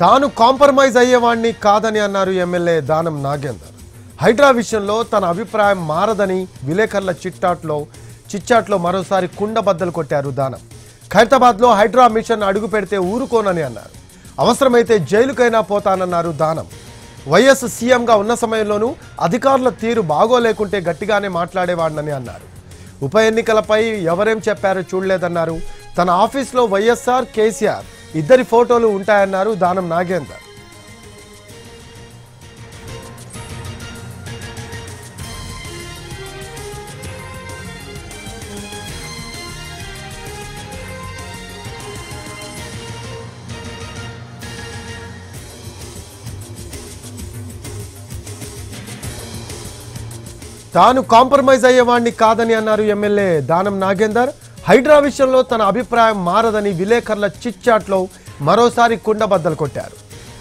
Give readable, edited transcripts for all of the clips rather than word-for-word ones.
తాను కాంప్రమైజ్ అయ్యేవాణ్ణి కాదని అన్నారు ఎమ్మెల్యే దానం నాగేందర్. హైడ్రా విషయంలో తన అభిప్రాయం మారదని విలేకరుల చిట్చాట్లో మరోసారి కుండబద్దలు కొట్టారు దానం. ఖైరతాబాద్లో హైడ్రా మిషన్ అడుగు పెడితే ఊరుకోనని అన్నారు. అవసరమైతే జైలుకైనా పోతానన్నారు దానం. వైఎస్ సీఎంగా ఉన్న సమయంలోనూ అధికారుల తీరు బాగోలేకుంటే గట్టిగానే మాట్లాడేవాడినని అన్నారు. ఉప ఎన్నికలపై ఎవరేం చెప్పారో చూడలేదన్నారు. తన ఆఫీస్లో వైఎస్ఆర్, కేసీఆర్ ఇద్దరి ఫోటోలు ఉంటాయన్నారు దానం నాగేందర్. తాను కాంప్రమైజ్ అయ్యేవాణ్ణి కాదని అన్నారు ఎమ్మెల్యే దానం నాగేందర్. హైడ్రా విషయంలో తన అభిప్రాయం మారదని విలేకరుల చిట్చాట్లో మరోసారి కుండబద్దలు కొట్టారు.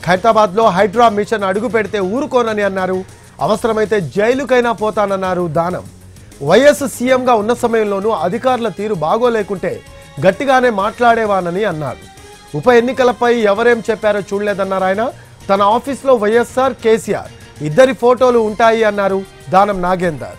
ఖైరతాబాద్లో హైడ్రా మిషన్ అడుగు పెడితే ఊరుకోనని అన్నారు. అవసరమైతే జైలుకైనా పోతానన్నారు దానం. వైఎస్ సీఎంగా ఉన్న సమయంలోనూ అధికారుల తీరు బాగోలేకుంటే గట్టిగానే మాట్లాడేవానని అన్నారు. ఉప ఎన్నికలపై ఎవరేం చెప్పారో చూడలేదన్నారు ఆయన. తన ఆఫీస్లో వైఎస్ఆర్, కేసీఆర్ ఇద్దరి ఫోటోలు ఉంటాయి అన్నారు దానం నాగేందర్.